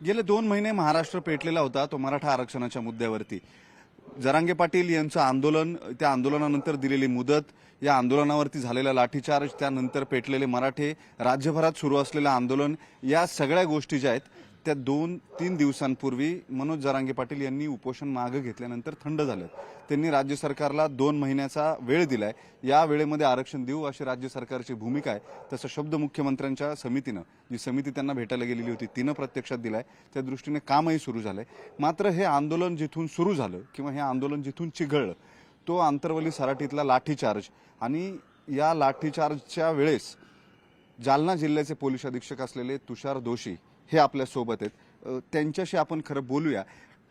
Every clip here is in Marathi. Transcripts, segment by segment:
गेले 2 महिने महाराष्ट्र पेटलेला होता तो मराठा आरक्षणाच्या मुद्द्यावरती। जरांगे पाटील यांचं आंदोलन, त्या आंदोलनानंतर दिलेली मुदत, या आंदोलनावरती झालेला लाठीचार्ज, त्यानंतर पेटलेले मराठे, राज्यभरात सुरू असलेलं आंदोलन, या सगळ्या गोष्टी ज्या आहेत त्या 2-3 दिवसांपूर्वी मनोज जरांगे पाटील यांनी उपोषण मागे घेतल्यानंतर थंड झालं। त्यांनी राज्य सरकारला 2 महिन्याचा वेळ दिलाय। या वेळेमध्ये आरक्षण देऊ अशी राज्य सरकारची भूमिका आहे। तसं शब्द मुख्यमंत्र्यांच्या समितीनं, जी समिती त्यांना भेटायला गेलेली होती तिनं प्रत्यक्षात दिलाय। त्या दृष्टीने कामही सुरू झालंय। मात्र हे आंदोलन जिथून सुरू झालं किंवा हे आंदोलन जिथून चिघळलं तो आंतरवली सराटीतला लाठीचार्ज, आणि या लाठीचार्जच्या वेळेस जालना जिल्ह्याचे पोलीस अधीक्षक असलेले तुषार दोशी हे आपल्या सोबत आहेत। त्यांच्याशी आपण खरं बोलूया।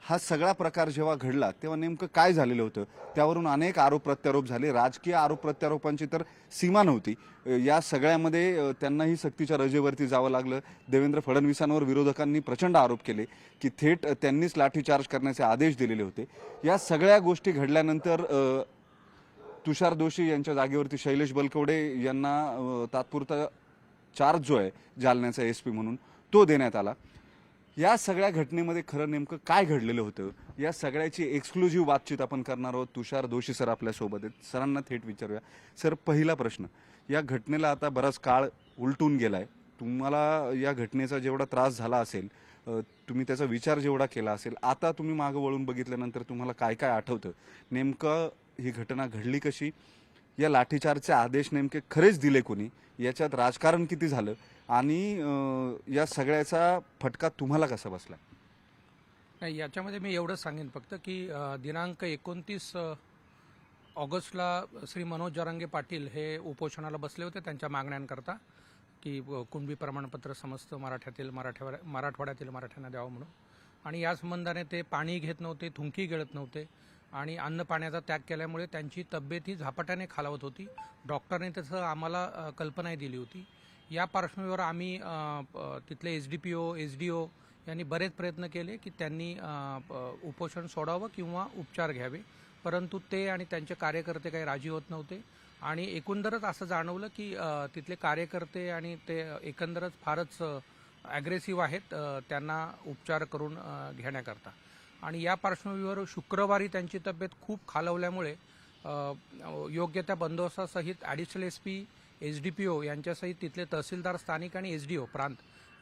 हा सगळा प्रकार जेव्हा घडला तेव्हा नेमकं काय झालेलं होतं, त्यावरून अनेक आरोप प्रत्यारोप झाले। राजकीय आरोप प्रत्यारोपांची तर सीमा नव्हती। या सगळ्यामध्ये त्यांनाही सक्तीच्या रजेवरती जावं लागलं। देवेंद्र फडणवीसांवर विरोधकांनी प्रचंड आरोप केले की थेट त्यांनीच लाठीचार्ज करण्याचे आदेश दिलेले होते। या सगळ्या गोष्टी घडल्यानंतर तुषार दोशी यांच्या जागेवरती शैलेश बलकवडे यांना तात्पुरता चार्ज जो आहे जालन्याचा एसपी म्हणून तो देण्यात आला। या सगळ्या घटनेमध्ये खरं नेमकं काय घडलेलं होतं, या सगळ्याची एक्सक्लुझिव्ह बातचीत आपण करणार आहोत। तुषार दोशी सर आपल्या सोबत आहेत। सरांना थेट विचारूया। सर, पहिला प्रश्न, या घटनेला आता बराच काळ उलटून गेलाय। तुम्हाला या घटनेचा जेवढा त्रास झाला असेल, तुम्ही त्याचा विचार जेवढा केला असेल, आता तुम्ही मागे वळून बघितल्यानंतर तुम्हाला काय काय आठवतं? नेमकं ही घटना घडली कशी? या लाठीचार्जचे आदेश नेमके खरेच दिले कोणी? याच्यात राजकारण किती झालं? आणि या सगळ्याचा फटका तुम्हाला कसा बसला? नाही, याच्यामध्ये मी एवढंच सांगेन फक्त की दिनांक 29 ऑगस्टला श्री मनोज जरांगे पाटील हे उपोषणाला बसले होते त्यांच्या मागण्यांकरता की कुणबी प्रमाणपत्र समस्त मराठवाड्यातील मराठ्यांना द्यावं म्हणून। आणि या संबंधाने ते पाणी घेत नव्हते, थुंकी गिळत नव्हते आणि अन्न पाण्याचा त्याग केल्यामुळे त्यांची तब्येत ही झपाट्याने खालावत होती। डॉक्टरने तसं आम्हाला कल्पनाही दिली होती। या पार्श्वभूमीवर आम्ही तिथले SDPO SDO यांनी बरेच प्रयत्न केले की त्यांनी उपोषण सोडावं किंवा उपचार घ्यावे, परंतु ते आणि त्यांचे कार्यकर्ते काही राजी होत नव्हते। आणि एकंदरच असं जाणवलं की तिथले कार्यकर्ते आणि ते एकंदरच फारच ॲग्रेसिव्ह आहेत त्यांना उपचार करून घेण्याकरता। आणि या पार्श्वभूमीवर शुक्रवारी त्यांची तब्येत खूप खालावल्यामुळे योग्य त्या बंदोबस्तासहित ॲडिशनल SP SDPO यांच्यासहित तिथले तहसीलदार, स्थानिक आणि SDO प्रांत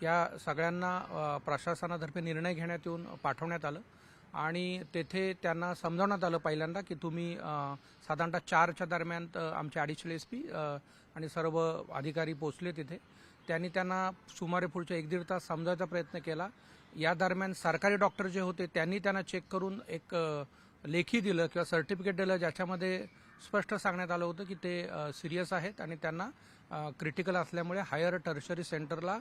या सगळ्यांना प्रशासनातर्फे निर्णय घेण्यात येऊन पाठवण्यात आलं। आणि तेथे त्यांना समजावण्यात आलं पहिल्यांदा की तुम्ही साधारणतः 4च्या दरम्यान आमचे ॲडिशनल SP आणि सर्व अधिकारी पोचले तिथे। त्यांनी त्यांना सुमारे पुढचे 1-1.5 तास समजायचा प्रयत्न केला। या दरम्यान सरकारी डॉक्टर जे होते त्यांनी त्यांना चेक करून एक लेखी दिलं किंवा सर्टिफिकेट दिलं, ज्याच्यामध्ये स्पष्ट सांगण्यात आलं होतं की ते सिरियस आहेत आणि त्यांना क्रिटिकल असल्यामुळे हायर टर्शरी सेंटरला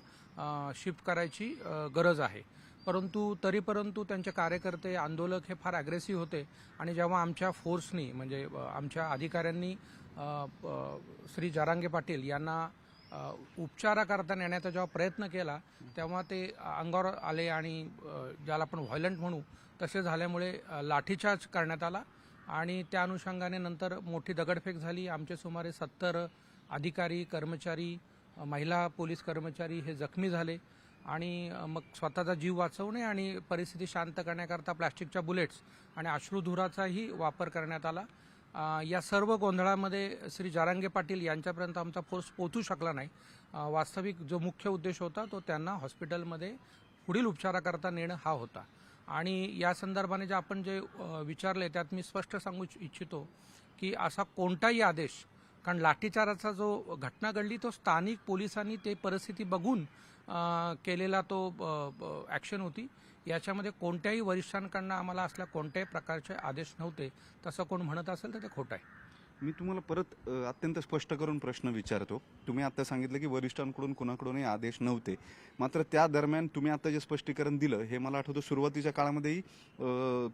शिफ्ट करायची गरज आहे। परंतु त्यांचे कार्यकर्ते, आंदोलक हे फार ॲग्रेसिव्ह होते। आणि जेव्हा आमच्या फोर्सनी म्हणजे आमच्या अधिकाऱ्यांनी श्री जरांगे पाटील यांना उपचाराकरता नेण्याचा जेव्हा प्रयत्न केला तेव्हा ते अंगावर आले आणि ज्याला आपण व्हायलंट म्हणू तसे झाल्यामुळे लाठीचार्ज करण्यात आला। आणि त्या अनुषंगाने नंतर मोठी दगडफेक झाली। आमचे सुमारे 70 अधिकारी, कर्मचारी, महिला पोलीस कर्मचारी हे जखमी झाले। आणि मग स्वतःचा जीव वाचवणे आणि परिस्थिती शांत करण्याकरता प्लॅस्टिकच्या बुलेट्स आणि अश्रुधुराचाही वापर करण्यात आला। या सर्व गोंधळामध्ये श्री जरांगे पाटील यांच्यापर्यंत आमचा फोर्स पोहोचू शकला नाही। वास्तविक जो मुख्य उद्देश होता तो त्यांना हॉस्पिटलमध्ये पुढील उपचाराकरता नेणं हा होता। आणि या संदर्भाने जे आपण जे विचारले त्यात मी स्पष्ट सांगू इच्छितो की असा कोणताही आदेश, कारण लाठीचाराचा जो घटना घडली तो स्थानिक पोलिसांनी ते परिस्थिती बघून केलेला तो ॲक्शन होती। याच्यामध्ये कोणत्याही वरिष्ठांकडनं आम्हाला असल्या कोणत्याही प्रकारचे आदेश नव्हते। तसं कोण म्हणत असेल तर ते खोटं आहे। मी तुम्हाला परत अत्यंत स्पष्ट करून प्रश्न विचारतो। तुम्ही आता सांगितलं की वरिष्ठांकडून कुणाकडूनही आदेश नव्हते, मात्र त्या दरम्यान तुम्ही आता जे स्पष्टीकरण दिलं हे मला आठवतं सुरुवातीच्या काळामध्येही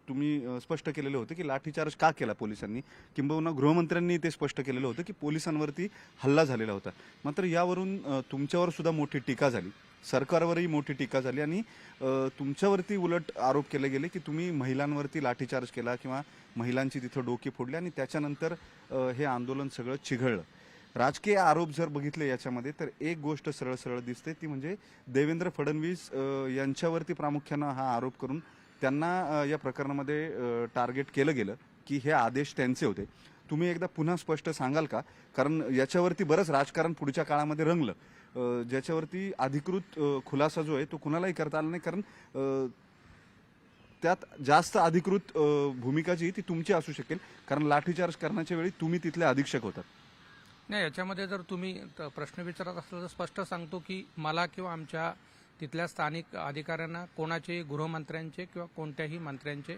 तुम्ही स्पष्ट केलेलं होतं की लाठीचार्ज का केला पोलिसांनी, किंबहुना गृहमंत्र्यांनी ते स्पष्ट केलेलं होतं की पोलिसांवरती हल्ला झालेला होता। मात्र यावरून तुमच्यावर सुद्धा मोठी टीका झाली, सरकारवरही मोठी टीका झाली आणि तुमच्यावरती उलट आरोप केले गेले की तुम्ही महिलांवरती लाठीचार्ज केला किंवा महिलांची तिथं डोकी फोडली आणि त्याच्यानंतर हे आंदोलन सगळं चिघळलं। राजकीय आरोप जर बघितले याच्यामध्ये तर एक गोष्ट सरळ सरळ दिसते ती म्हणजे देवेंद्र फडणवीस यांच्यावरती प्रामुख्यानं हा आरोप करून त्यांना या प्रकरणामध्ये टार्गेट केलं गेलं की हे आदेश त्यांचे होते. तुम्ही एकदा पुन्हा स्पष्ट सांगाल का? कारण याच्यावरती बरंच राजकारण पुढच्या काळामध्ये रंगलं, ज्याच्यावरती अधिकृत खुलासा जो आहे तो कुणालाही करता आला नाही, कारण त्यात जास्त अधिकृत भूमिका जी ती तुमची असू शकेल, कारण लाठीचार्ज करण्याच्या वेळी तुम्ही तिथले अधीक्षक होतात. नाही, याच्यामध्ये जर तुम्ही प्रश्न विचारत असला तर स्पष्ट सांगतो की मला किंवा आमच्या तिथल्या स्थानिक अधिकाऱ्यांना कोणाचे गृहमंत्र्यांचे किंवा कोणत्याही मंत्र्यांचे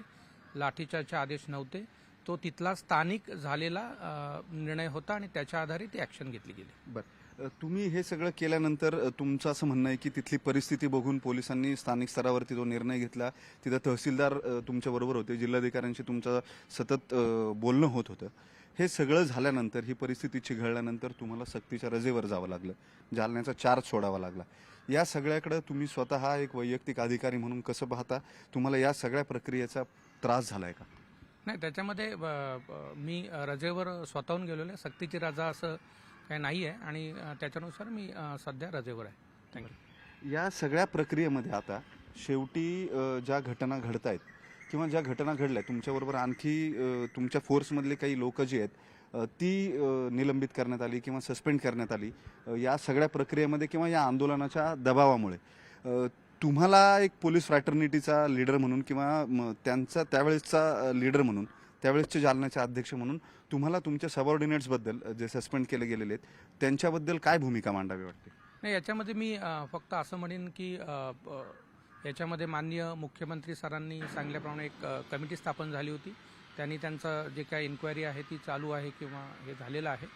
लाठीचार्जचे आदेश नव्हते. तो तिथला स्थानिक झालेला निर्णय होता आणि त्याच्या आधारे ती ॲक्शन घेतली गेली. बरं, तुम्ही हे सगळं केल्यानंतर तुमचं असं म्हणणं आहे की तिथली परिस्थिती बघून पोलिसांनी स्थानिक स्तरावरती जो निर्णय घेतला, तिथं तहसीलदार तुमच्या बरोबर होते, जिल्हाधिकाऱ्यांशी तुमचं सतत बोलणं होत होतं. हे सगळं झाल्यानंतर, ही परिस्थिती चिघळल्यानंतर तुम्हाला सक्तीच्या रजेवर जावं लागलं, जालन्याचा चार्ज सोडावा लागला. या सगळ्याकडे तुम्ही स्वतः एक वैयक्तिक अधिकारी म्हणून कसं पाहता? तुम्हाला या सगळ्या प्रक्रियेचा त्रास झालाय का? नाही, त्याच्यामध्ये मी रजेवर स्वतःहून गेलेलो आहे. सक्तीची रजा असं काही नाही आहे आणि त्याच्यानुसार मी सध्या रजेवर आहे. थँक्यू. या सगळ्या प्रक्रियेमध्ये आता शेवटी ज्या घटना घडत आहेत किंवा ज्या घटना घडल्या, तुमच्याबरोबर आणखी तुमच्या फोर्समधले काही लोक जी आहेत ती निलंबित करण्यात आली किंवा सस्पेंड करण्यात आली, या सगळ्या प्रक्रियेमध्ये किंवा या आंदोलनाच्या दबावामुळे तुम्हाला एक पोलीस फ्रॅटर्निटीचा लीडर म्हणून किंवा त्यांचा त्यावेळेसचा लीडर म्हणून, त्यावेळेसचे जालन्याचे अध्यक्ष म्हणून तुम्हाला तुमच्या सबऑर्डिनेट्सबद्दल जे सस्पेंड केले गेलेले आहेत त्यांच्याबद्दल काय भूमिका मांडावी वाटते? नाही, याच्यामध्ये मी फक्त असं म्हणेन की याच्यामध्ये माननीय मुख्यमंत्री सरांनी सांगितल्याप्रमाणे एक कमिटी स्थापन झाली होती. त्यांनी त्यांचं जे काही इन्क्वायरी आहे ती चालू आहे किंवा हे झालेलं आहे.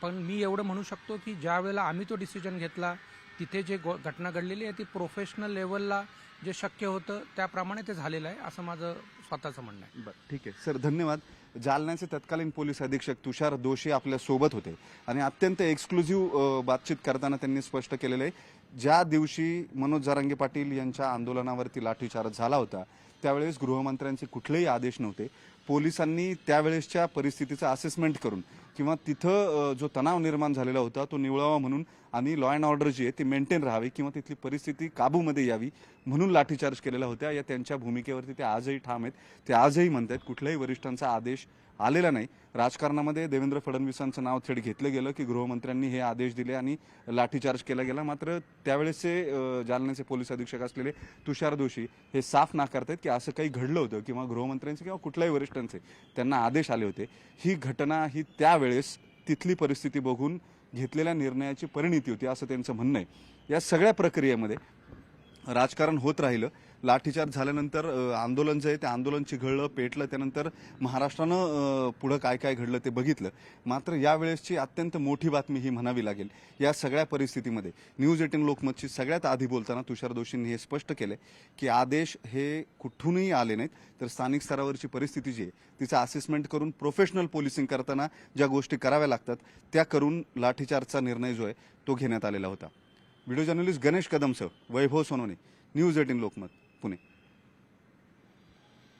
पण मी एवढं म्हणू शकतो की ज्या वेळेला आम्ही तो डिसिजन घेतला तिथे जे घटना घडलेली आहे ती प्रोफेशनल लेवलला जे शक्य होतं त्याप्रमाणे ते झालेलं आहे, असं माझं स्वतःचं म्हणणं आहे. बरं, ठीक आहे सर, धन्यवाद. जालन्याचे तत्कालीन पोलीस अधीक्षक तुषार दोशी आपल्या सोबत होते आणि अत्यंत एक्सक्लुझिव्ह बातचीत करताना त्यांनी स्पष्ट केलेलं आहे, ज्या दिवशी मनोज जरांगे पाटील यांच्या आंदोलनावरती लाठीचार्ज झाला होता त्यावेळेस गृहमंत्र्यांचे कुठलेही आदेश नव्हते. पोलिसांनी त्यावेळेसच्या परिस्थितीचं असेसमेंट करून किंवा तिथं जो तणाव निर्माण झालेला होता तो निवळावा म्हणून आणि लॉ अँड ऑर्डर जी आहे ती मेंटेन राहावी किंवा तिथली परिस्थिती काबूमध्ये यावी म्हणून लाठीचार्ज केलेला होत्या. या त्यांच्या भूमिकेवरती ते आजही ठाम आहेत. ते आजही म्हणतात कुठल्याही वरिष्ठांचा आदेश आलेला नाही. राजकारणामध्ये देवेंद्र फडणवीसांचं नाव थेट घेतलं गेलं की गृहमंत्र्यांनी हे आदेश दिले आणि लाठीचार्ज केला गेला. मात्र त्यावेळेसचे जालन्याचे पोलीस अधीक्षक असलेले तुषार दोशी हे साफ नाकारतात की असं काही घडलं होतं किंवा गृहमंत्र्यांचे किंवा कुठल्याही वरिष्ठांचे त्यांना आदेश आले होते. ही घटना ही त्यावेळेस तिथली परिस्थिती बघून घेतलेल्या निर्णयाची परिणिती होती असं त्यांचं म्हणणं आहे. या सगळ्या प्रक्रियेमध्ये राजकारण होत राहिलं. लाठीचार्ज झाल्यानंतर आंदोलन जे आहे ते आंदोलन चिघळलं, पेटलं. त्यानंतर महाराष्ट्रानं पुढं काय काय घडलं ते बघितलं. मात्र यावेळेसची अत्यंत मोठी बातमी ही म्हणावी लागेल. या सगळ्या परिस्थितीमध्ये न्यूज 18 लोकमतची सगळ्यात आधी बोलताना तुषार दोशींनी हे स्पष्ट केलं की आदेश हे कुठूनही आले नाहीत, तर स्थानिक स्तरावरची परिस्थिती जी आहे तिचं असेसमेंट करून प्रोफेशनल पोलिसिंग करताना ज्या गोष्टी कराव्या लागतात त्या करून लाठीचार्जचा निर्णय जो आहे तो घेण्यात आलेला होता. व्हिडिओ जर्नलिस्ट गणेश कदमसह वैभव सोनवणे, न्यूज 18 लोकमत, पुणे.